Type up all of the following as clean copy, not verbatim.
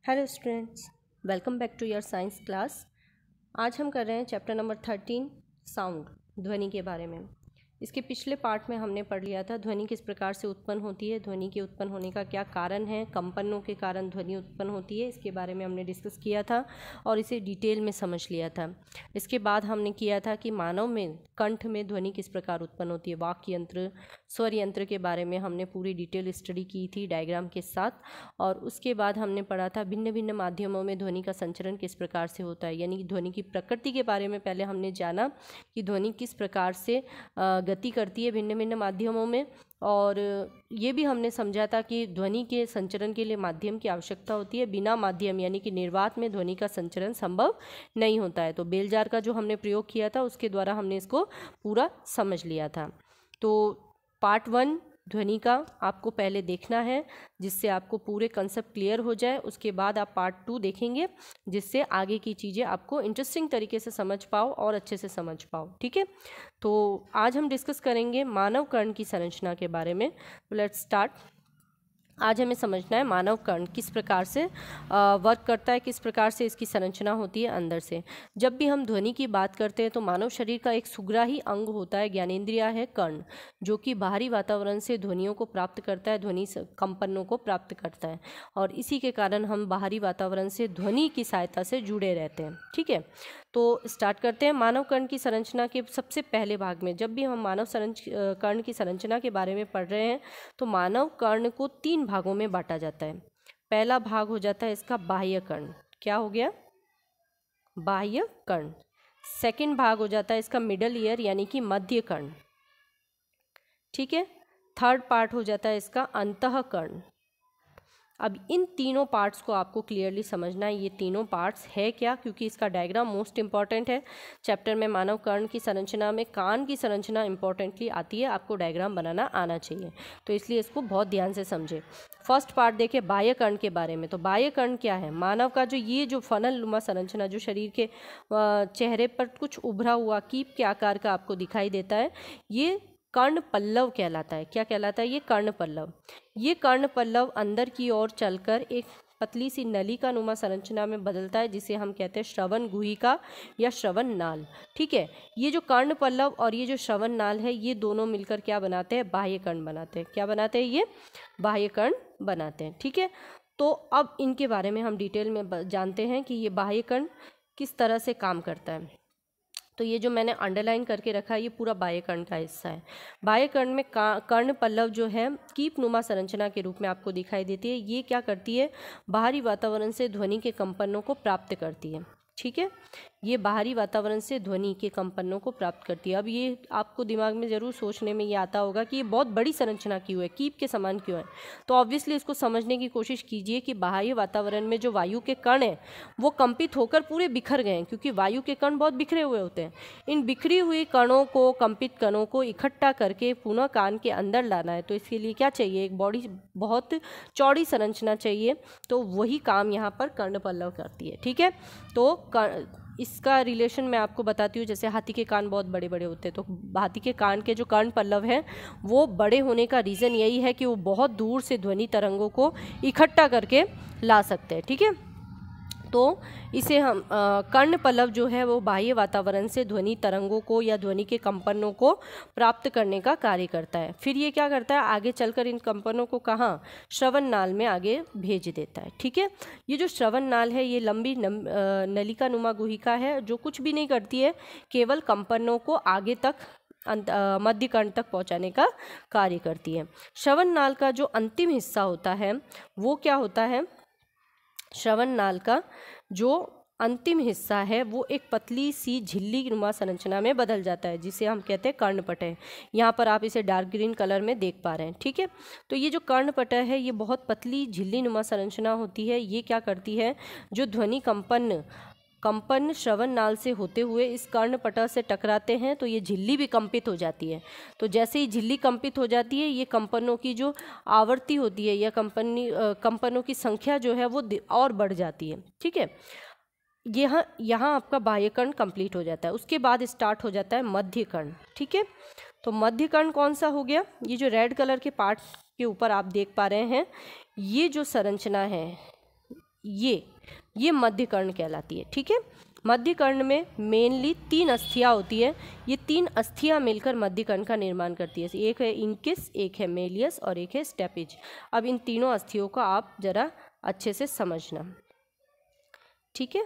Hello students, welcome back to your science class. आज हम कर रहे हैं चैप्टर नंबर 13 साउंड, ध्वनि के बारे में। इसके पिछले पार्ट में हमने पढ़ लिया था ध्वनि किस प्रकार से उत्पन्न होती है, ध्वनि के उत्पन्न होने का क्या कारण है, कंपनों के कारण ध्वनि उत्पन्न होती है, इसके बारे में हमने डिस्कस किया था और इसे डिटेल में समझ लिया था। इसके बाद हमने किया था कि मानव में कंठ में ध्वनि किस प्रकार उत्पन्न होती है, वाक् यंत्र, स्वर यंत्र के बारे में हमने पूरी डिटेल स्टडी की थी डायग्राम के साथ। और उसके बाद हमने पढ़ा था भिन्न भिन्न माध्यमों में ध्वनि का संचरण किस प्रकार से होता है, यानी कि ध्वनि की प्रकृति के बारे में पहले हमने जाना कि ध्वनि किस प्रकार से गति करती है भिन्न भिन्न माध्यमों में। और ये भी हमने समझा था कि ध्वनि के संचरण के लिए माध्यम की आवश्यकता होती है, बिना माध्यम यानी कि निर्वात में ध्वनि का संचरण संभव नहीं होता है। तो बेलजार का जो हमने प्रयोग किया था उसके द्वारा हमने इसको पूरा समझ लिया था। तो पार्ट 1 ध्वनि का आपको पहले देखना है जिससे आपको पूरे कंसेप्ट क्लियर हो जाए। उसके बाद आप पार्ट 2 देखेंगे जिससे आगे की चीज़ें आपको इंटरेस्टिंग तरीके से समझ पाओ और अच्छे से समझ पाओ। ठीक है, तो आज हम डिस्कस करेंगे मानव कर्ण की संरचना के बारे में। Let's start. आज हमें समझना है मानव कर्ण किस प्रकार से वर्क करता है, किस प्रकार से इसकी संरचना होती है अंदर से। जब भी हम ध्वनि की बात करते हैं तो मानव शरीर का एक सुग्राही अंग होता है, ज्ञानेंद्रिय है कर्ण, जो कि बाहरी वातावरण से ध्वनियों को प्राप्त करता है, ध्वनि कंपनों को प्राप्त करता है। और इसी के कारण हम बाहरी वातावरण से ध्वनि की सहायता से जुड़े रहते हैं। ठीक है, तो स्टार्ट करते हैं। मानव कर्ण की संरचना के सबसे पहले भाग में जब भी हम मानव कर्ण की संरचना के बारे में पढ़ रहे हैं तो मानव कर्ण को 3 भागों में बांटा जाता है। पहला भाग हो जाता है इसका बाह्य कर्ण। क्या हो गया? बाह्य कर्ण। सेकंड भाग हो जाता है इसका मिडल ईयर यानी कि मध्य कर्ण। ठीक है, थर्ड पार्ट हो जाता है इसका अंतः कर्ण। अब इन तीनों पार्ट्स को आपको क्लियरली समझना है, ये तीनों पार्ट्स है क्या, क्योंकि इसका डायग्राम मोस्ट इंपॉर्टेंट है। चैप्टर में मानव कर्ण की संरचना में कान की संरचना इंपॉर्टेंटली आती है, आपको डायग्राम बनाना आना चाहिए, तो इसलिए इसको बहुत ध्यान से समझे। फर्स्ट पार्ट देखिए बाह्य कर्ण के बारे में। तो बाह्य कर्ण क्या है? मानव का जो फनल नुमा संरचना जो शरीर के चेहरे पर कुछ उभरा हुआ कीप के आकार का आपको दिखाई देता है, ये कर्ण पल्लव कहलाता है। क्या कहलाता है? ये कर्ण पल्लव। ये कर्ण पल्लव अंदर की ओर चलकर एक पतली सी नलिका नुमा संरचना में बदलता है जिसे हम कहते हैं श्रवण गुहिका या श्रवण नाल। ठीक है, ये जो कर्ण पल्लव और ये जो श्रवण नाल है ये दोनों मिलकर क्या बनाते हैं? बाह्य कर्ण बनाते हैं। क्या बनाते हैं? ये बाह्य कर्ण बनाते हैं। ठीक है, तो अब इनके बारे में हम डिटेल में जानते हैं कि ये बाह्य कर्ण किस तरह से काम करता है। तो ये जो मैंने अंडरलाइन करके रखा है ये पूरा बाह्य कर्ण का हिस्सा है। बाह्य कर्ण में कर्ण पल्लव जो है कीप नुमा संरचना के रूप में आपको दिखाई देती है। ये क्या करती है? बाहरी वातावरण से ध्वनि के कंपनों को प्राप्त करती है। ठीक है, ये बाहरी वातावरण से ध्वनि के कंपनों को प्राप्त करती है। अब ये आपको दिमाग में ज़रूर सोचने में ये आता होगा कि ये बहुत बड़ी संरचना क्यों है, कीप के समान क्यों है। तो ऑब्वियसली इसको समझने की कोशिश कीजिए कि बाह्य वातावरण में जो वायु के कण हैं वो कंपित होकर पूरे बिखर गए हैं, क्योंकि वायु के कण बहुत बिखरे हुए होते हैं। इन बिखरी हुई कणों को, कंपित कणों को इकट्ठा करके पुनः कान के अंदर लाना है। तो इसके लिए क्या चाहिए? एक बॉडी बहुत चौड़ी संरचना चाहिए, तो वही काम यहाँ पर कर्ण पल्लव करती है। ठीक है, तो इसका रिलेशन मैं आपको बताती हूँ। जैसे हाथी के कान बहुत बड़े बड़े होते हैं, तो हाथी के कान के जो कर्ण पल्लव हैं वो बड़े होने का रीज़न यही है कि वो बहुत दूर से ध्वनि तरंगों को इकट्ठा करके ला सकते हैं। ठीक है, तो इसे हम कर्ण पल्लव जो है वो बाह्य वातावरण से ध्वनि तरंगों को या ध्वनि के कंपनों को प्राप्त करने का कार्य करता है। फिर ये क्या करता है? आगे चलकर इन कंपनों को कहाँ? श्रवण नाल में आगे भेज देता है। ठीक है, ये जो श्रवण नाल है ये लंबी नलिका नुमा गुहिका है जो कुछ भी नहीं करती है, केवल कंपनों को आगे तक मध्य कर्ण तक पहुंचाने का कार्य करती है। श्रवण नाल का जो अंतिम हिस्सा होता है वो क्या होता है? श्रवण नाल का जो अंतिम हिस्सा है वो एक पतली सी झिल्ली नुमा संरचना में बदल जाता है जिसे हम कहते हैं कर्णपटय। यहाँ पर आप इसे डार्क ग्रीन कलर में देख पा रहे हैं। ठीक है, तो ये जो कर्णपटय है ये बहुत पतली झिल्ली नुमा संरचना होती है। ये क्या करती है? जो ध्वनि कंपन श्रवण नाल से होते हुए इस कर्णपटल से टकराते हैं तो ये झिल्ली भी कंपित हो जाती है। तो जैसे ही झिल्ली कंपित हो जाती है ये कंपनों की जो आवृत्ति होती है या कंपनों की संख्या जो है वो और बढ़ जाती है। ठीक है, यहाँ आपका बाह्य कर्ण कंप्लीट हो जाता है। उसके बाद स्टार्ट हो जाता है मध्य कर्ण। ठीक है, तो मध्य कर्ण कौन सा हो गया? ये जो रेड कलर के पार्ट के ऊपर आप देख पा रहे हैं ये जो संरचना है ये मध्य कर्ण कहलाती है। ठीक है, मध्य कर्ण में मेनली 3 अस्थियाँ होती है। ये 3 अस्थियाँ मिलकर मध्य कर्ण का निर्माण करती है। एक है इंकिस, एक है मेलियस और एक है स्टेपेज। अब इन तीनों अस्थियों को आप जरा अच्छे से समझना। ठीक है,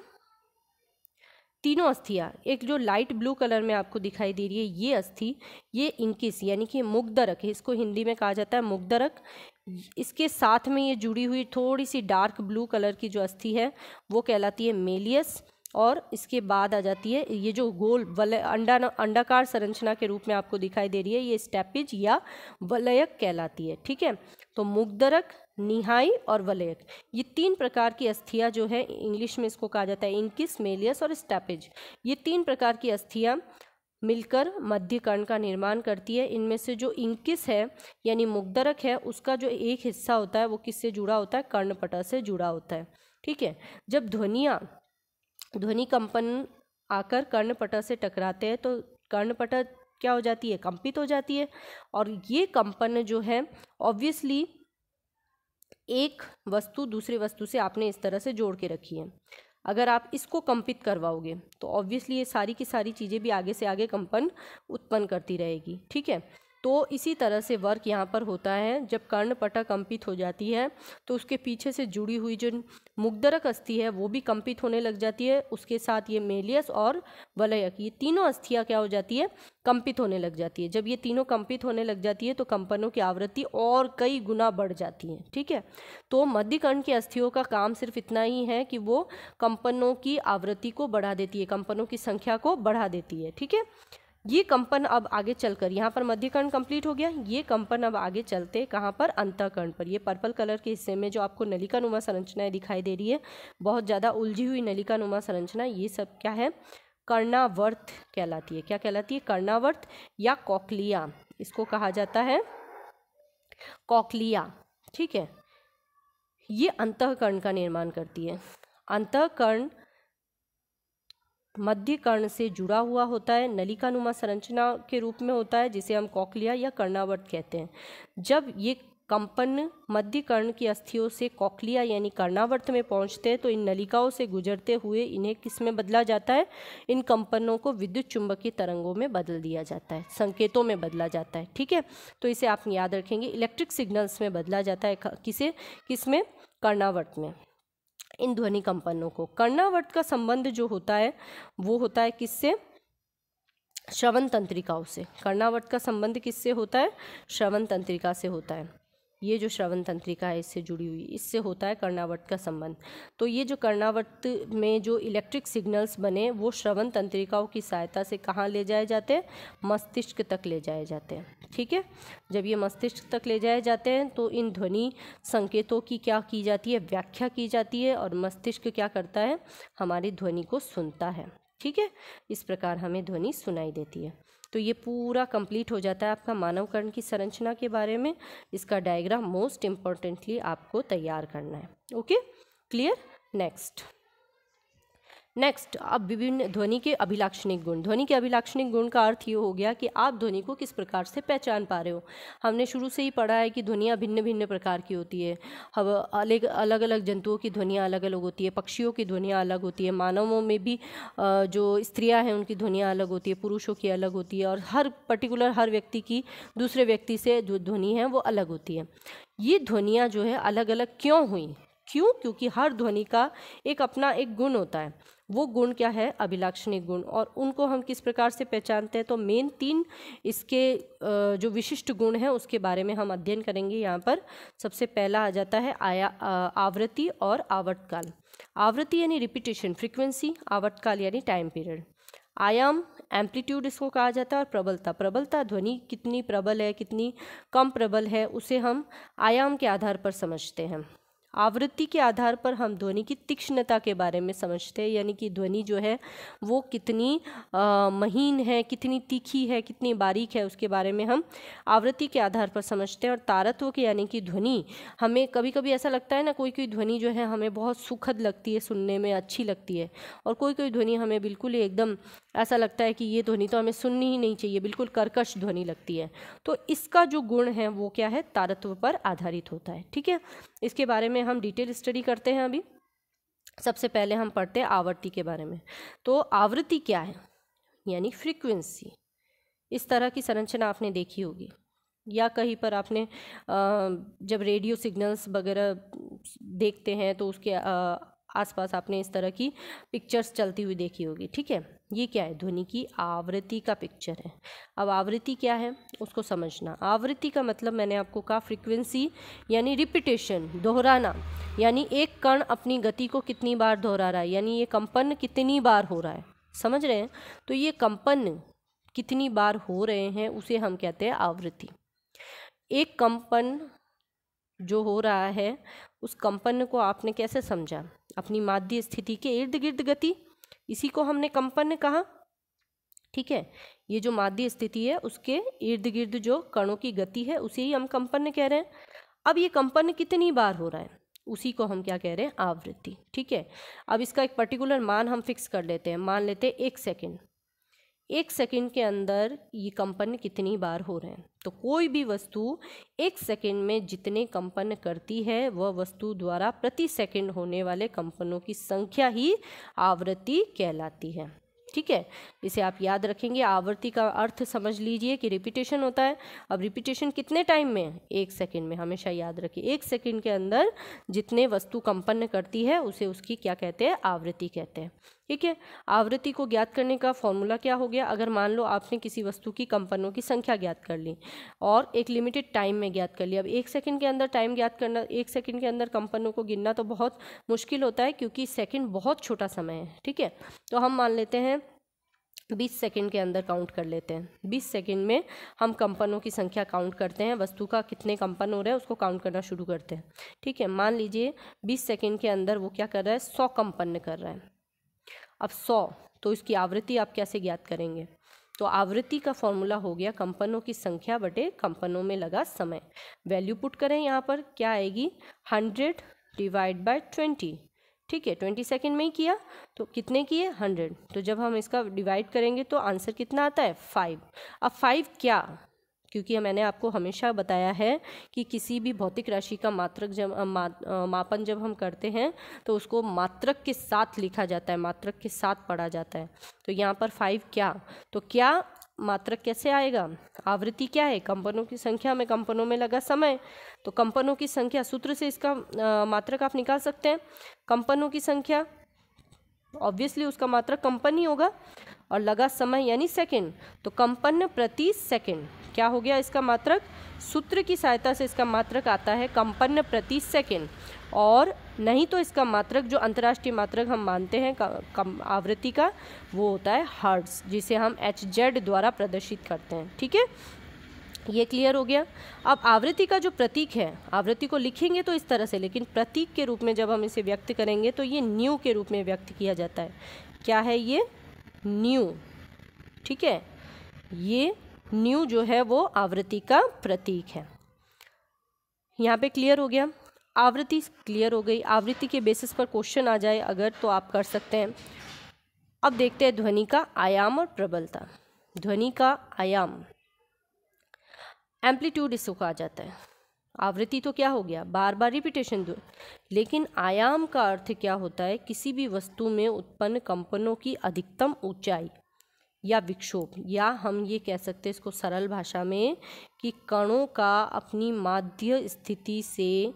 तीनों अस्थियाँ, एक जो लाइट ब्लू कलर में आपको दिखाई दे रही है ये अस्थि, ये इंकिस यानी कि मुग्धरक है, इसको हिंदी में कहा जाता है मुग्धरक। इसके साथ में ये जुड़ी हुई थोड़ी सी डार्क ब्लू कलर की जो अस्थि है वो कहलाती है मेलियस। और इसके बाद आ जाती है ये जो गोल अंडाकार संरचना के रूप में आपको दिखाई दे रही है, ये स्टेपेज या वलयक कहलाती है। ठीक है, तो मुग्धरक, निहाई और वलयक, ये 3 प्रकार की अस्थियाँ जो है, इंग्लिश में इसको कहा जाता है इंकिस, मेलियस और स्टेपेज। ये 3 प्रकार की अस्थियाँ मिलकर मध्य कर्ण का निर्माण करती है। इनमें से जो इंकिस है यानी मुग्धरक है, उसका जो एक हिस्सा होता है वो किससे जुड़ा होता है? कर्णपटल से जुड़ा होता है। ठीक है, जब ध्वनि कंपन आकर कर्णपटल से टकराते हैं तो कर्णपटल क्या हो जाती है? कंपित हो जाती है। और ये कंपन जो है ऑब्वियसली एक वस्तु दूसरी वस्तु से आपने इस तरह से जोड़ के रखी है, अगर आप इसको कंपित करवाओगे तो ऑब्वियसली ये सारी की सारी चीज़ें भी आगे से आगे कंपन उत्पन्न करती रहेगी। ठीक है, तो इसी तरह से वर्क यहाँ पर होता है। जब कर्णपटल कंपित हो जाती है तो उसके पीछे से जुड़ी हुई जो मुग्धरक अस्थि है वो भी कंपित होने लग जाती है। उसके साथ ये मेलियस और वलयक, ये तीनों अस्थियाँ क्या हो जाती है? कंपित होने लग जाती है। जब ये तीनों कंपित होने लग जाती है तो कंपनों की आवृत्ति और कई गुना बढ़ जाती है। ठीक है, तो मध्य कर्ण की अस्थियों का काम सिर्फ इतना ही है कि वो कंपनों की आवृत्ति को बढ़ा देती है, कंपनों की संख्या को बढ़ा देती है। ठीक है, ये कंपन अब आगे चलकर, यहाँ पर मध्य कर्ण कंप्लीट हो गया, ये कंपन अब आगे चलते कहाँ पर? अंतःकर्ण पर। ये पर्पल कलर के हिस्से में जो आपको नलिका नुमा संरचनाएं दिखाई दे रही है, बहुत ज़्यादा उलझी हुई नलिका नुमा संरचना, ये सब क्या है? कर्णावर्त कहलाती है। क्या कहलाती है? कर्णावर्त या कॉक्लिया, इसको कहा जाता है कॉक्लिया। ठीक है, ये अंतःकर्ण का निर्माण करती है। अंतःकर्ण मध्य कर्ण से जुड़ा हुआ होता है, नलिका नुमा संरचना के रूप में होता है, जिसे हम कॉक्लिया या कर्णावर्त कहते हैं। जब ये कंपन मध्य कर्ण की अस्थियों से कॉक्लिया यानी कर्णावर्त में पहुंचते हैं तो इन नलिकाओं से गुजरते हुए इन्हें किस में बदला जाता है? इन कंपनों को विद्युत चुंबकीय तरंगों में बदल दिया जाता है, संकेतों में बदला जाता है। ठीक है, तो इसे आप याद रखेंगे, इलेक्ट्रिक सिग्नल्स में बदला जाता है। किसमें? कर्णावर्त में। इन ध्वनि कंपनों को, कर्णावर्त का संबंध जो होता है वो होता है किससे? श्रवण तंत्रिकाओं से। कर्णावर्त का संबंध किससे होता है? श्रवण तंत्रिका से होता है। ये जो श्रवण तंत्रिका है इससे जुड़ी हुई, इससे होता है कर्णावर्त का संबंध। तो ये जो कर्णावर्त में जो इलेक्ट्रिक सिग्नल्स बने वो श्रवण तंत्रिकाओं की सहायता से कहाँ ले जाए जाते हैं? मस्तिष्क तक ले जाए जाते हैं। ठीक है, जब ये मस्तिष्क तक ले जाए जाते हैं तो इन ध्वनि संकेतों की क्या की जाती है? व्याख्या की जाती है, और मस्तिष्क क्या करता है? हमारी ध्वनि को सुनता है। ठीक है, इस प्रकार हमें ध्वनि सुनाई देती है। तो ये पूरा कंप्लीट हो जाता है आपका मानव कर्ण की संरचना के बारे में। इसका डायग्राम मोस्ट इम्पॉर्टेंटली आपको तैयार करना है। Okay, clear? नेक्स्ट अब विभिन्न ध्वनि के अभिलाक्षणिक गुण। ध्वनि के अभिलाक्षणिक गुण का अर्थ ये हो गया कि आप ध्वनि को किस प्रकार से पहचान पा रहे हो। हमने शुरू से ही पढ़ा है कि ध्वनियाँ भिन्न भिन्न प्रकार की होती है। अलग अलग जंतुओं की ध्वनियाँ अलग अलग होती है, पक्षियों की ध्वनियाँ अलग होती है, मानवों में भी जो स्त्रियाँ हैं उनकी ध्वनियाँ अलग होती है, पुरुषों की अलग होती है, और हर व्यक्ति की दूसरे व्यक्ति से जो ध्वनि है वो अलग होती है। ये ध्वनियाँ जो है अलग अलग क्यों हुई? क्योंकि हर ध्वनि का एक अपना एक गुण होता है। वो गुण क्या है? अभिलाक्षणिक गुण। और उनको हम किस प्रकार से पहचानते हैं? तो मेन 3 इसके जो विशिष्ट गुण हैं उसके बारे में हम अध्ययन करेंगे यहाँ पर। सबसे पहला आ जाता है आवृत्ति और आवर्तकाल। आवृत्ति यानी रिपीटेशन, फ्रीक्वेंसी, आवर्तकाल यानी टाइम पीरियड। आयाम, एम्पलीट्यूड इसको कहा जाता है, और प्रबलता ध्वनि कितनी प्रबल है कितनी कम प्रबल है उसे हम आयाम के आधार पर समझते हैं। आवृत्ति के आधार पर हम ध्वनि की तीक्ष्णता के बारे में समझते हैं, यानी कि ध्वनि जो है वो कितनी महीन है, कितनी तीखी है, कितनी बारीक है, उसके बारे में हम आवृत्ति के आधार पर समझते हैं। और तारत्व के यानी कि ध्वनि, हमें कभी कभी ऐसा लगता है ना, कोई ध्वनि जो है हमें बहुत सुखद लगती है, सुनने में अच्छी लगती है, और कोई ध्वनि हमें बिल्कुल ही एकदम ऐसा लगता है कि ये ध्वनि तो हमें सुननी ही नहीं चाहिए, बिल्कुल कर्कश ध्वनि लगती है। तो इसका जो गुण है वो क्या है? तारत्व पर आधारित होता है। ठीक है, इसके बारे में हम डिटेल स्टडी करते हैं अभी। सबसे पहले हम पढ़ते हैं आवर्ती के बारे में। तो आवृत्ति क्या है, यानी फ्रीक्वेंसी। इस तरह की संरचना आपने देखी होगी, या कहीं पर आपने जब रेडियो सिग्नल्स वगैरह देखते हैं तो उसके आसपास आपने इस तरह की पिक्चर्स चलती हुई देखी होगी। ठीक है, ये क्या है, ध्वनि की आवृत्ति का पिक्चर है। अब आवृत्ति क्या है उसको समझना। आवृत्ति का मतलब मैंने आपको कहा फ्रीक्वेंसी, यानी रिपीटेशन, दोहराना, यानी एक कण अपनी गति को कितनी बार दोहरा रहा है, यानी ये कंपन कितनी बार हो रहा है, समझ रहे हैं। तो ये कंपन कितनी बार हो रहे हैं उसे हम कहते हैं आवृत्ति। एक कंपन जो हो रहा है उस कंपन को आपने कैसे समझा, अपनी माध्य स्थिति के इर्द गिर्द गति, इसी को हमने कंपन कहा। ठीक है, ये जो माध्य स्थिति है उसके इर्द गिर्द जो कणों की गति है उसे ही हम कंपन कह रहे हैं। अब ये कंपन कितनी बार हो रहा है उसी को हम क्या कह रहे हैं, आवृत्ति। ठीक है, अब इसका एक पर्टिकुलर मान हम फिक्स कर लेते हैं, मान लेते हैं 1 सेकेंड। 1 सेकेंड के अंदर ये कंपन कितनी बार हो रहे हैं। तो कोई भी वस्तु 1 सेकेंड में जितने कंपन करती है वह वस्तु द्वारा प्रति सेकेंड होने वाले कंपनों की संख्या ही आवृत्ति कहलाती है। ठीक है, इसे आप याद रखेंगे। आवृत्ति का अर्थ समझ लीजिए कि रिपीटेशन होता है। अब रिपीटेशन कितने टाइम में, 1 सेकेंड में, हमेशा याद रखिए। 1 सेकेंड के अंदर जितने वस्तु कंपन करती है उसे उसकी क्या कहते हैं, आवृत्ति कहते हैं। ठीक है, आवृत्ति को ज्ञात करने का फॉर्मूला क्या हो गया, अगर मान लो आपने किसी वस्तु की कंपनों की संख्या ज्ञात कर ली और एक लिमिटेड टाइम में ज्ञात कर लिया। अब 1 सेकेंड के अंदर टाइम ज्ञात करना, 1 सेकेंड के अंदर कंपनों को गिनना तो बहुत मुश्किल होता है, क्योंकि सेकेंड बहुत छोटा समय है। ठीक है, तो हम मान लेते हैं 20 सेकेंड के अंदर काउंट कर लेते हैं। 20 सेकेंड में हम कंपनों की संख्या काउंट करते हैं, वस्तु का कितने कंपन हो रहे हैं उसको काउंट करना शुरू करते हैं। ठीक है, मान लीजिए 20 सेकेंड के अंदर वो क्या कर रहा है, 100 कंपन कर रहा है। अब 100, तो इसकी आवृत्ति आप कैसे ज्ञात करेंगे, तो आवृत्ति का फॉर्मूला हो गया कंपनों की संख्या बटे कंपनों में लगा समय। वैल्यू पुट करें, यहाँ पर क्या आएगी, 100 डिवाइड बाय 20। ठीक है, 20 सेकेंड में ही किया तो कितने किए, 100। तो जब हम इसका डिवाइड करेंगे तो आंसर कितना आता है, 5। अब 5 क्या, क्योंकि मैंने आपको हमेशा बताया है कि किसी भी भौतिक राशि का मात्रक जब मापन जब हम करते हैं तो उसको मात्रक के साथ लिखा जाता है, मात्रक के साथ पढ़ा जाता है। तो यहाँ पर 5 क्या, तो क्या मात्रक कैसे आएगा, आवृत्ति क्या है, कंपनों की संख्या में कंपनों में लगा समय। तो कंपनों की संख्या सूत्र से इसका मात्रक आप निकाल सकते हैं। कंपनों की संख्या ऑब्वियसली उसका मात्रक कंपन ही होगा, और लगा समय यानी सेकेंड, तो कंपन प्रति सेकेंड क्या हो गया इसका मात्रक। सूत्र की सहायता से इसका मात्रक आता है कंपन प्रति सेकेंड, और नहीं तो इसका मात्रक जो अंतर्राष्ट्रीय मात्रक हम मानते हैं आवृत्ति का, वो होता है हर्ट्ज, जिसे हम HZ द्वारा प्रदर्शित करते हैं। ठीक है, ये क्लियर हो गया। अब आवृत्ति का जो प्रतीक है, आवृत्ति को लिखेंगे तो इस तरह से, लेकिन प्रतीक के रूप में जब हम इसे व्यक्त करेंगे तो ये न्यू के रूप में व्यक्त किया जाता है। क्या है ये, न्यू। ठीक है, ये न्यू जो है वो आवृत्ति का प्रतीक है। यहाँ पे क्लियर हो गया, आवृत्ति क्लियर हो गई। आवृत्ति के बेसिस पर क्वेश्चन आ जाए अगर तो आप कर सकते हैं। अब देखते हैं ध्वनि का आयाम और प्रबलता। ध्वनि का आयाम, एम्पलीट्यूड इसको कहा जाता है। आवृत्ति तो क्या हो गया, बार बार रिपीटेशन दो, लेकिन आयाम का अर्थ क्या होता है, किसी भी वस्तु में उत्पन्न कंपनों की अधिकतम ऊंचाई या विक्षोभ, या हम ये कह सकते हैं इसको सरल भाषा में कि कणों का अपनी माध्य स्थिति से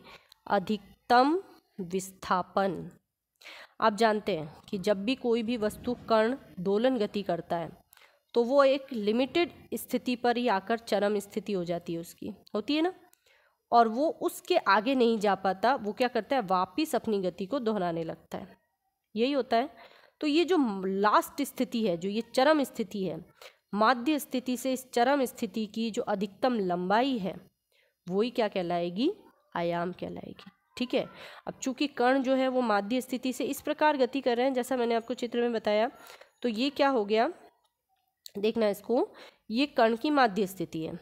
अधिकतम विस्थापन। आप जानते हैं कि जब भी कोई भी वस्तु कण दोलन गति करता है तो वो एक लिमिटेड स्थिति पर ही आकर चरम स्थिति हो जाती है, उसकी होती है ना, और वो उसके आगे नहीं जा पाता, वो क्या करता है, वापिस अपनी गति को दोहराने लगता है, यही होता है। तो ये जो लास्ट स्थिति है, जो ये चरम स्थिति है, माध्य स्थिति से इस चरम स्थिति की जो अधिकतम लंबाई है वही क्या कहलाएगी, आयाम कहलाएगी। ठीक है, अब चूंकि कण जो है वो माध्य स्थिति से इस प्रकार गति कर रहे हैं जैसा मैंने आपको चित्र में बताया, तो ये क्या हो गया, देखना इसको, ये कण की माध्य स्थिति है।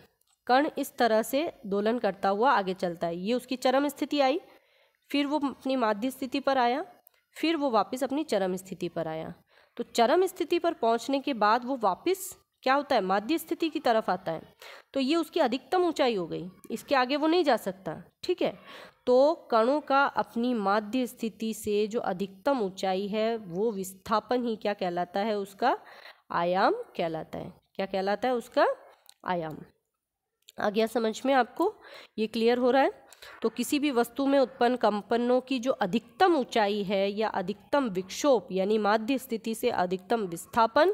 कण इस तरह से दोलन करता हुआ आगे चलता है, ये उसकी चरम स्थिति आई, फिर वो अपनी माध्य स्थिति पर आया, फिर वो वापस अपनी चरम स्थिति पर आया। तो चरम स्थिति पर पहुंचने के बाद वो वापस क्या होता है, माध्य स्थिति की तरफ आता है। तो ये उसकी अधिकतम ऊंचाई हो गई, इसके आगे वो नहीं जा सकता। ठीक है, तो कणों का अपनी माध्य स्थिति से जो अधिकतम ऊंचाई है वो विस्थापन ही क्या कहलाता है, उसका आयाम कहलाता है। क्या कहलाता है, उसका आयाम। आ गया समझ में आपको, ये क्लियर हो रहा है। तो किसी भी वस्तु में उत्पन्न कंपनों की जो अधिकतम ऊंचाई है या अधिकतम विक्षोभ यानी माध्य स्थिति से अधिकतम विस्थापन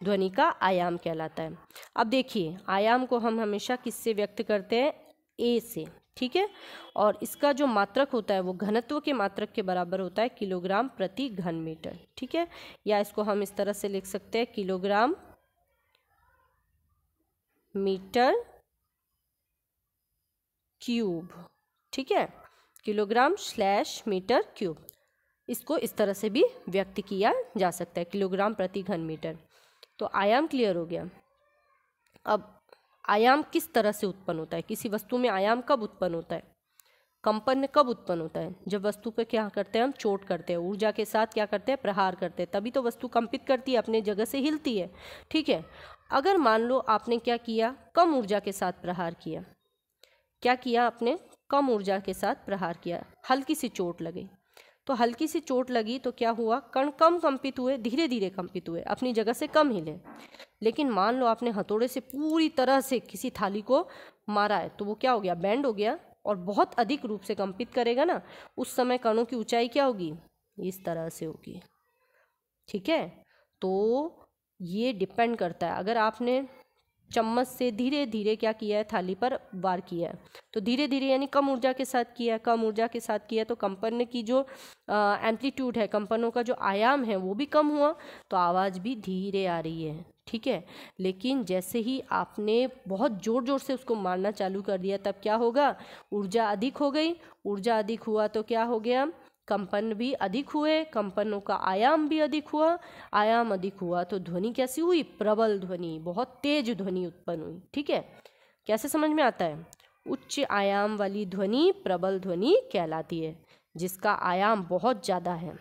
ध्वनि का आयाम कहलाता है। अब देखिए, आयाम को हम हमेशा किससे व्यक्त करते हैं, ए से, ठीक है। और इसका जो मात्रक होता है वो घनत्व के मात्रक के बराबर होता है, किलोग्राम प्रति घन मीटर, ठीक है। या इसको हम इस तरह से लिख सकते हैं, किलोग्राम मीटर क्यूब, ठीक है, किलोग्राम / मीटर क्यूब। इसको इस तरह से भी व्यक्त किया जा सकता है, किलोग्राम प्रति घन मीटर। तो आयाम क्लियर हो गया। अब आयाम किस तरह से उत्पन्न होता है, किसी वस्तु में आयाम कब उत्पन्न होता है, कंपन कब उत्पन्न होता है, जब वस्तु पे क्या करते हैं हम, चोट करते हैं, ऊर्जा के साथ क्या करते हैं, प्रहार करते हैं, तभी तो वस्तु कंपित करती है, अपने जगह से हिलती है, ठीक है। अगर मान लो आपने क्या किया, कम ऊर्जा के साथ प्रहार किया, क्या किया आपने, कम ऊर्जा के साथ प्रहार किया, हल्की सी चोट लगी, तो हल्की सी चोट लगी तो क्या हुआ, कण कम कंपित हुए, धीरे धीरे कंपित हुए, अपनी जगह से कम हिले। लेकिन मान लो आपने हथौड़े से पूरी तरह से किसी थाली को मारा है, तो वो क्या हो गया, बैंड हो गया और बहुत अधिक रूप से कंपित करेगा ना, उस समय कणों की ऊंचाई क्या होगी, इस तरह से होगी, ठीक है। तो ये डिपेंड करता है, अगर आपने चम्मच से धीरे धीरे क्या किया है, थाली पर वार किया है, तो धीरे धीरे यानी कम ऊर्जा के साथ किया है, कम ऊर्जा के साथ किया तो कंपन की जो एम्पलीट्यूड है, कंपनों का जो आयाम है वो भी कम हुआ, तो आवाज़ भी धीरे आ रही है, ठीक है। लेकिन जैसे ही आपने बहुत ज़ोर ज़ोर से उसको मारना चालू कर दिया, तब क्या होगा, ऊर्जा अधिक हो गई, ऊर्जा अधिक हुआ तो क्या हो गया, कंपन भी अधिक हुए, कंपनों का आयाम भी अधिक हुआ, आयाम अधिक हुआ तो ध्वनि कैसी हुई, प्रबल ध्वनि, बहुत तेज ध्वनि उत्पन्न हुई, ठीक है। कैसे समझ में आता है, उच्च आयाम वाली ध्वनि प्रबल ध्वनि कहलाती है, जिसका आयाम बहुत ज़्यादा है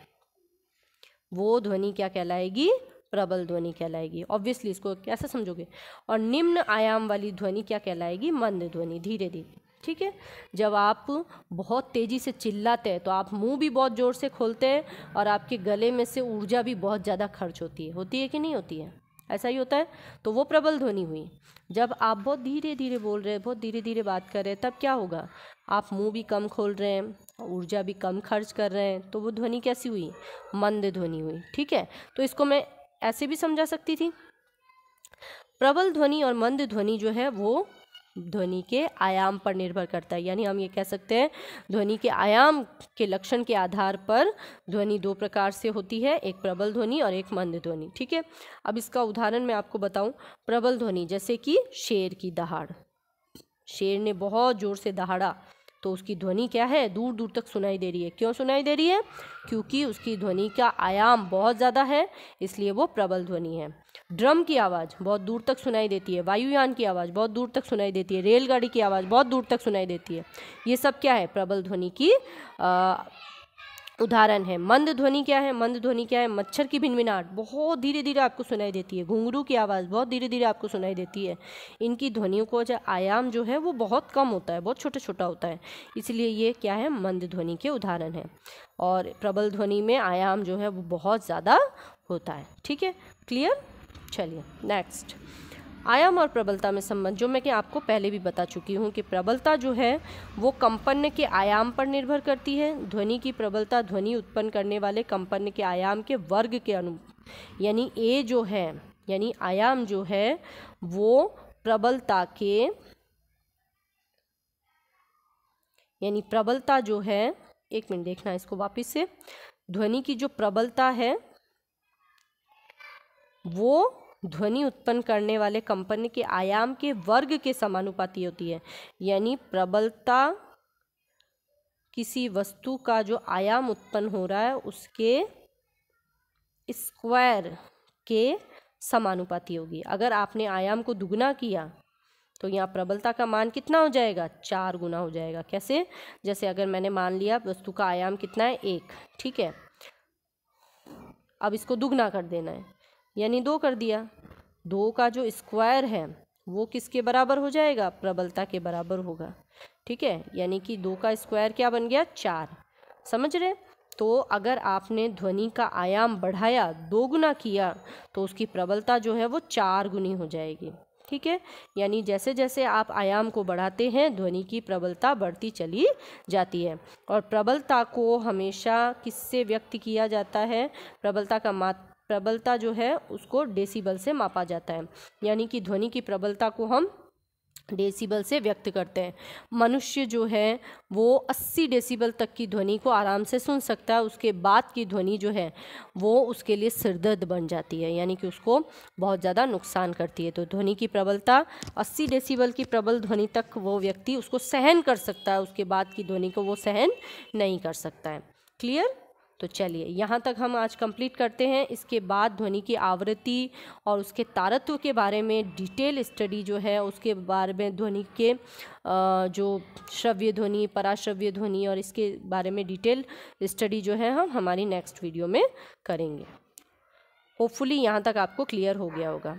वो ध्वनि क्या कहलाएगी, प्रबल ध्वनि कहलाएगी। ऑब्वियसली इसको कैसे समझोगे। और निम्न आयाम वाली ध्वनि क्या कहलाएगी, मंद ध्वनि, धीरे धीरे, ठीक है। जब आप बहुत तेज़ी से चिल्लाते हैं तो आप मुंह भी बहुत ज़ोर से खोलते हैं और आपके गले में से ऊर्जा भी बहुत ज़्यादा खर्च होती है कि नहीं होती है, ऐसा ही होता है, तो वो प्रबल ध्वनि हुई। जब आप बहुत धीरे धीरे बोल रहे हैं, बहुत धीरे धीरे बात कर रहे हैं, तब क्या होगा, आप मुंह भी कम खोल रहे हैं, ऊर्जा भी कम खर्च कर रहे हैं, तो वो ध्वनि कैसी हुई, मंद ध्वनि हुई, ठीक है। तो इसको मैं ऐसे भी समझा सकती थी, प्रबल ध्वनि और मंद ध्वनि जो है वो ध्वनि के आयाम पर निर्भर करता है, यानी हम ये कह सकते हैं ध्वनि के आयाम के लक्षण के आधार पर ध्वनि दो प्रकार से होती है, एक प्रबल ध्वनि और एक मंद ध्वनि, ठीक है। अब इसका उदाहरण मैं आपको बताऊं, प्रबल ध्वनि जैसे कि शेर की दहाड़, शेर ने बहुत जोर से दहाड़ा तो उसकी ध्वनि क्या है, दूर दूर तक सुनाई दे रही है। क्यों सुनाई दे रही है, क्योंकि उसकी ध्वनि का आयाम बहुत ज़्यादा है, इसलिए वो प्रबल ध्वनि है। ड्रम की आवाज़ बहुत दूर तक सुनाई देती है, वायुयान की आवाज़ बहुत दूर तक सुनाई देती है, रेलगाड़ी की आवाज़ बहुत दूर तक सुनाई देती है, ये सब क्या है, प्रबल ध्वनि की उदाहरण है। मंद ध्वनि क्या है, मंद ध्वनि क्या है, मच्छर की भिनभिनाहट बहुत धीरे धीरे आपको सुनाई देती है, घुंघरू की आवाज़ बहुत धीरे धीरे आपको सुनाई देती है। इनकी ध्वनियों को जो आयाम जो है वो बहुत कम होता है, बहुत छोटा छोटा होता है, इसलिए ये क्या है, मंद ध्वनि के उदाहरण है। और प्रबल ध्वनि में आयाम जो है वो बहुत ज़्यादा होता है, ठीक है, क्लियर। चलिए नेक्स्ट, आयाम और प्रबलता में संबंध, जो मैं कि आपको पहले भी बता चुकी हूँ कि प्रबलता जो है वो कंपन के आयाम पर निर्भर करती है। ध्वनि की प्रबलता ध्वनि उत्पन्न करने वाले कंपन के आयाम के वर्ग के यानी ए जो है, यानी आयाम जो है वो प्रबलता के, यानी प्रबलता जो है, एक मिनट देखना इसको वापस से, ध्वनि की जो प्रबलता है वो ध्वनि उत्पन्न करने वाले कंपन के आयाम के वर्ग के समानुपाती होती है। यानी प्रबलता किसी वस्तु का जो आयाम उत्पन्न हो रहा है उसके स्क्वायर के समानुपाती होगी। अगर आपने आयाम को दुगना किया तो यहाँ प्रबलता का मान कितना हो जाएगा, 4 गुना हो जाएगा। कैसे, जैसे अगर मैंने मान लिया वस्तु का आयाम कितना है, 1, ठीक है, अब इसको दुगना कर देना है, यानी 2 कर दिया, 2 का जो स्क्वायर है वो किसके बराबर हो जाएगा, प्रबलता के बराबर होगा। ठीक है, यानी कि 2 का स्क्वायर क्या बन गया 4। समझ रहे? तो अगर आपने ध्वनि का आयाम बढ़ाया, 2 गुना किया, तो उसकी प्रबलता जो है वो 4 गुनी हो जाएगी। ठीक है, यानी जैसे जैसे आप आयाम को बढ़ाते हैं ध्वनि की प्रबलता बढ़ती चली जाती है। और प्रबलता को हमेशा किससे व्यक्त किया जाता है? प्रबलता जो है उसको डेसिबल से मापा जाता है, यानी कि ध्वनि की प्रबलता को हम डेसिबल से व्यक्त करते हैं। मनुष्य जो है वो 80 डेसिबल तक की ध्वनि को आराम से सुन सकता है, उसके बाद की ध्वनि जो है वो उसके लिए सिरदर्द बन जाती है, यानी कि उसको बहुत ज़्यादा नुकसान करती है। तो ध्वनि की प्रबलता 80 डेसिबल की प्रबल ध्वनि तक वो व्यक्ति उसको सहन कर सकता है, उसके बाद की ध्वनि को वो सहन नहीं कर सकता है। क्लियर? तो चलिए यहाँ तक हम आज कंप्लीट करते हैं। इसके बाद ध्वनि की आवृत्ति और उसके तारत्व के बारे में डिटेल स्टडी जो है, उसके बारे में ध्वनि के जो श्रव्य ध्वनि, पराश्रव्य ध्वनि और इसके बारे में डिटेल स्टडी जो है हम हमारी नेक्स्ट वीडियो में करेंगे। होपफुली यहाँ तक आपको क्लियर हो गया होगा।